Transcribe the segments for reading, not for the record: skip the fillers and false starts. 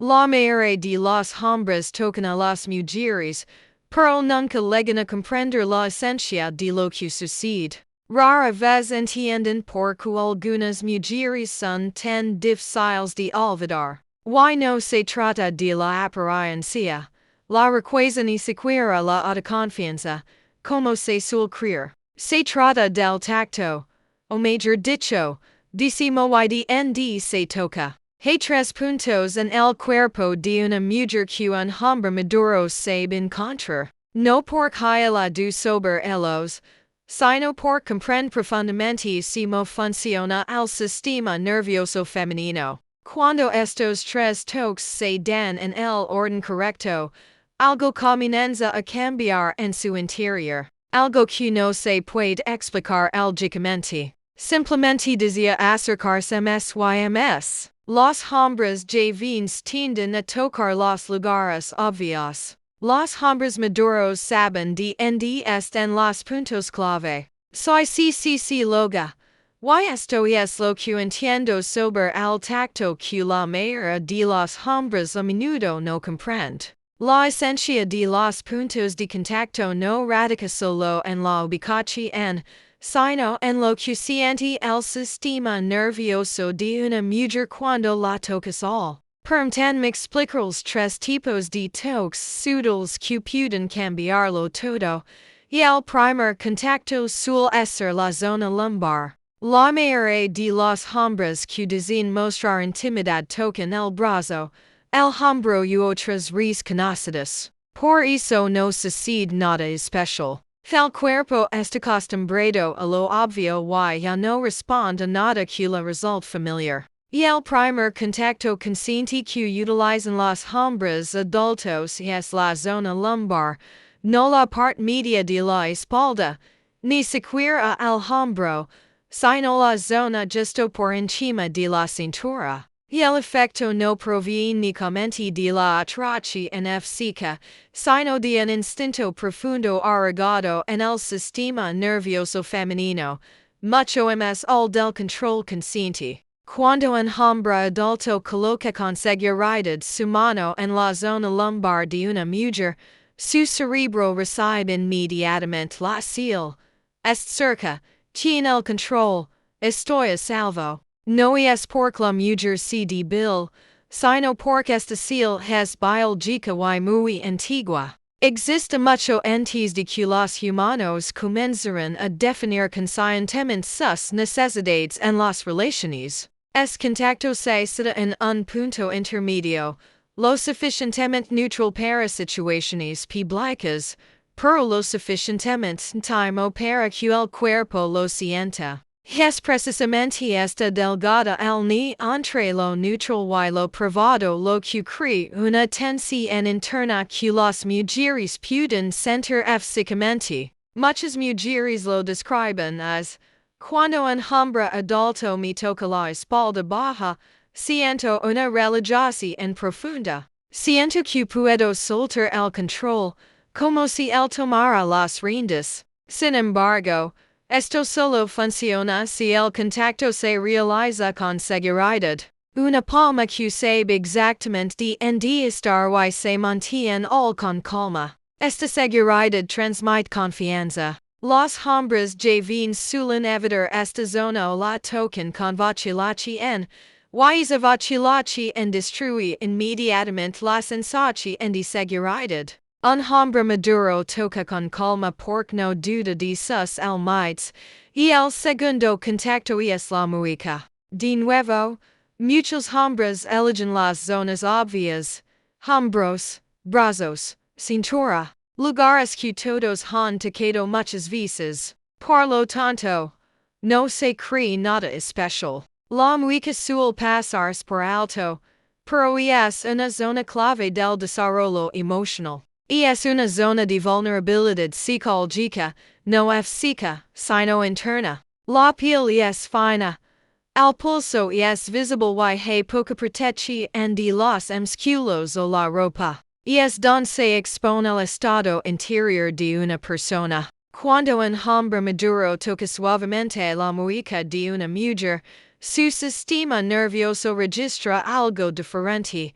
La mayoría de los hombres tocan a las mujeres, pero nunca llegan a comprender la esencia de lo que sucede. Rara vez entienden por qué algunas mujeres son tan difíciles de olvidar. Y no se trata de la apariencia, la riqueza ni siquiera la autoconfianza, como se suele creer. Se trata del tacto, o mejor dicho, de se toca. Hay tres puntos en el cuerpo de una mujer que un hombre maduro sabe encontrar. No porque la do sobre ellos, sino por comprende profundamente cómo funciona el sistema nervioso femenino. Cuando estos tres toques se dan en el orden correcto, algo comienza a cambiar en su interior. Algo que no se puede explicar lógicamente. Simplemente desea acercarse más y más. Los hombres jóvenes tienden a tocar los lugares obvios. Los hombres maduros saben de dónde están los puntos clave. Soy sí loga. Y esto es lo que entiendo sobre el tacto que la mayoría de los hombres a menudo no comprende. La esencia de los puntos de contacto no radica solo en la ubicación, sino en lo que siente el sistema nervioso de una mujer cuando la tocas al. Permítanme explicar los tres tipos de toques sutiles que pueden cambiarlo todo, y el primer contacto suele ser la zona lumbar. La mayoría de los hombres que desean mostrar intimidad tocan el brazo, el hombro y otras res conocidas. Por eso no sucede nada especial. El cuerpo está acostumbrado a lo obvio y ya no responde a nada que le resulte familiar. Y el primer contacto consciente que utilizan los hombres adultos es la zona lumbar, no la parte media de la espalda, ni siquiera el hombro, sino la zona justo por encima de la cintura. Y el efecto no proviene únicamente de la atracción física, sino de un instinto profundo arraigado en el sistema nervioso femenino, mucho más al del control consciente. Cuando un hombre adulto coloca con seguridad su mano en la zona lumbar de una mujer, su cerebro recibe inmediatamente la señal. Est cerca, tiene el control, estoy a salvo. No es porque la mujer sea débil, sino porque esta señal es biológica y muy antigua. Existe mucho antes de que los humanos comenzaran a definir conscientemente sus necesidades en las relaciones. Es contacto se da en un punto intermedio, lo suficientemente neutral para situaciones públicas, pero lo suficientemente íntimo para que el cuerpo lo sienta. Es precisamente esta delgada línea entre lo neutral y lo privado lo que crea una tensión interna que las mujeres pueden sentir físicamente. Muchas mujeres lo describen as: cuando un hombre adulto me toca la espalda baja, siento una relajación profunda. Siento que puedo soltar el control, como si él tomara las riendas. Sin embargo, esto solo funciona si el contacto se realiza con seguridad. Una palma que sabe exactamente de dónde estar y se mantiene al con calma. Esta seguridad transmite confianza. Los hombres jóvenes suelen evitar esta zona o la tocan con vacilación, y esa vacilación destruye inmediatamente la sensación de seguridad. Un hombre maduro toca con calma porque no duda de sus límites, y el segundo contacto es la mueca. De nuevo, muchos hombres eligen las zonas obvias: hombros, brazos, cintura, lugares que todos han tocado muchas veces. Por lo tanto, no se cree nada especial. La mueca suele pasarse por alto, pero es una zona clave del desarrollo emocional. Y es una zona de vulnerabilidad psicológica, no física, sino interna. La piel es fina. El pulso es visible y hay poca protección de los músculos o la ropa. Y es donde se expone el estado interior de una persona. Cuando un hombre maduro toca suavemente la mueca de una mujer, su sistema nervioso registra algo diferente.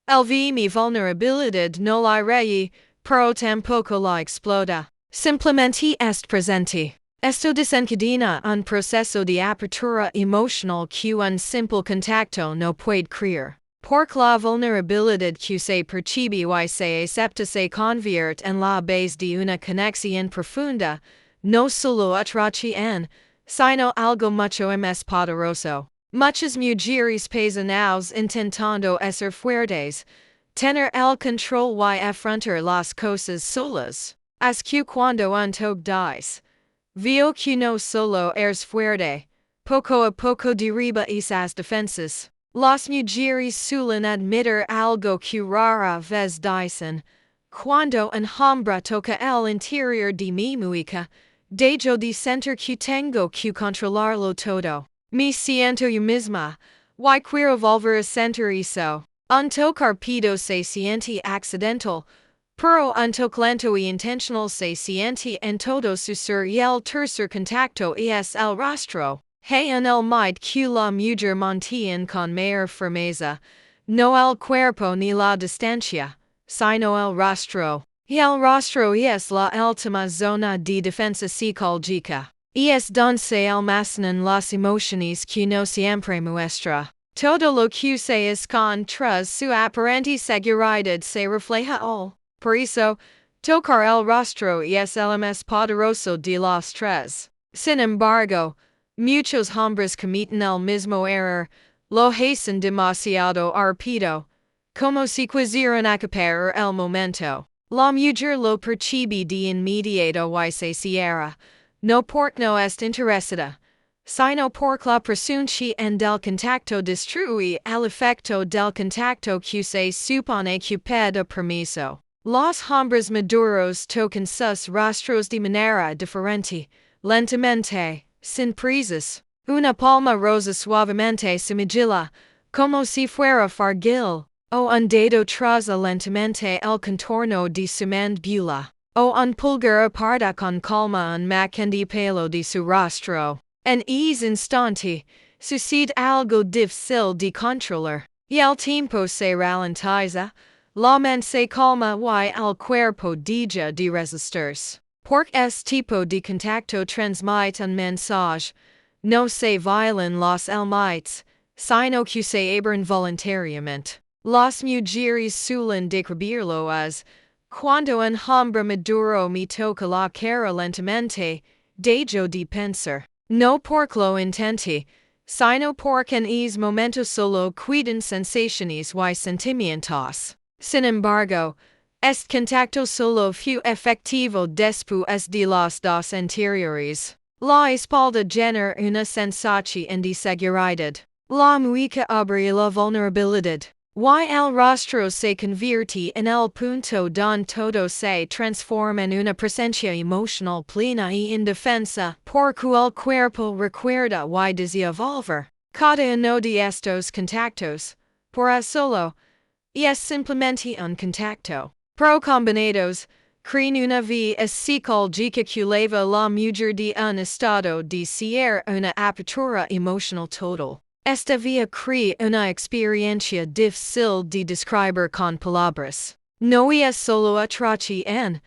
Mi vulnerabilidad no la rei, pero tampoco la exploda. Simplemente est presente. Esto desencadena un proceso de apertura emocional que un simple contacto no puede crear. Porque la vulnerabilidad que se percibe y se acepta se convierte en la base de una conexión profunda, no solo atracción, sino algo mucho más poderoso. Muchas mujeres pasan años intentando ser fuertes, tener el control y afrontar las cosas solas. Es que cuando un toque dice, veo que no solo eres fuerte, poco a poco derriba esas defensas. Las mujeres suelen admitir algo que rara vez dicen. Cuando un hombre toca el interior de mi muñeca, dejo de sentir que tengo que controlarlo todo. Me siento yo misma, y quiero volver a sentir eso. Un toque rápido se siente accidental, pero un toque lento y intentional se siente en todo su ser y el tercer contacto es el rostro. En el might que la mujer mantiene con mayor firmeza, no el cuerpo ni la distancia, sino el rostro. Y el rostro es la última zona de defensa psicológica. Y es donde se almacenan las emociones que no siempre muestra. Todo lo que se esconde tras su aparente seguridad se refleja al. Por eso, tocar el rostro es el más poderoso de los tres. Sin embargo, muchos hombres cometen el mismo error, lo hacen demasiado rápido, como si quisieran acaparar el momento. La mujer lo percibe de inmediato y se cierra, no porque no est interesada, sino porque la presunción del contacto destruye el efecto del contacto que se supone que pide permiso. Los hombres maduros tocan sus rostros de manera diferente, lentamente, sin prisas. Una palma rosa suavemente su mejilla, como si fuera frágil, o un dedo traza lentamente el contorno de su mandíbula, o un pulgar aparta con calma un machín pelo de su rostro. En ese instante, sucede algo difícil de controlar, y el tiempo se ralentiza, la mente se calma y el cuerpo deja de resistirse. Porque este tipo de contacto transmite un mensaje, no se violan los límites, sino que se abren voluntariamente. Las mujeres suelen describirlo as, cuando un hombre maduro me toca la cara lentamente, dejo de pensar. No porque lo intente, sino porque en ese momento solo quedan sensaciones y sentimientos. Sin embargo, este contacto solo fue efectivo después de los dos anteriores. La espalda genera una sensación de seguridad. La mueca abre la vulnerabilidad. Y el rostro se convierte en el punto donde todo se transforma en una presencia emocional plena y indefensa, porque el cuerpo recuerda y desea volver. Cada uno de estos contactos, por sí solo, es simplemente un contacto. Pero combinados, crean una vía psicológica que lleva la mujer de un estado de cierre a una apertura emocional total. Esta vía crea una experiencia difícil de describir con palabras. No es solo atracción,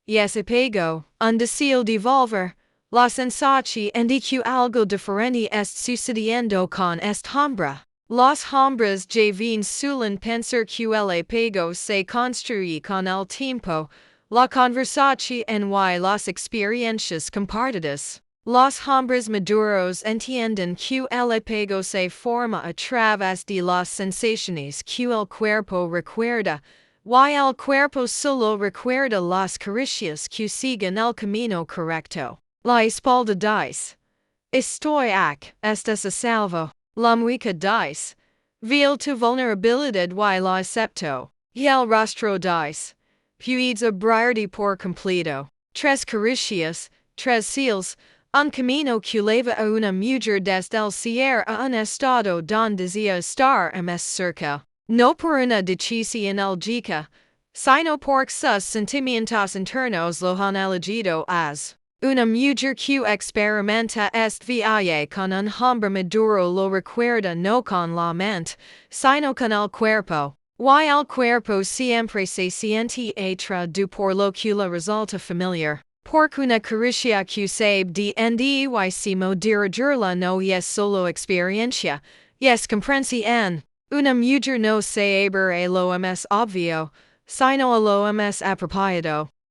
es apego, un deseo de volver, la sensación de que algo diferente está sucediendo con este hombre. Los hombres jóvenes suelen pensar que el apego se construye con el tiempo, la conversación y las experiencias compartidas. Los hombres maduros entienden que el apego se forma a través de las sensaciones que el cuerpo recuerda, y el cuerpo solo recuerda las caricias que siguen el camino correcto. La espalda dice, estoy aquí, estás a salvo. La mueca dice, veo tu vulnerabilidad y la acepto. Y el rostro dice, puedes abrirte por completo. Tres caricias, tres seals, un camino que lleva a una mujer desde el cierre a un estado donde desea estar más cerca. No por una decisión lógica, sino porque sus sentimientos internos lo han elegido as. Una mujer que experimenta este viaje con un hombre maduro lo recuerda no con la mente, sino con el cuerpo. Y el cuerpo siempre se siente atra do por lo que la resulta familiar. Porque una caricia que sabe de endycimo dirigirla no es solo experiencia, es comprensión. Una mujer no saber a lo más obvio, sino a lo más apropiado.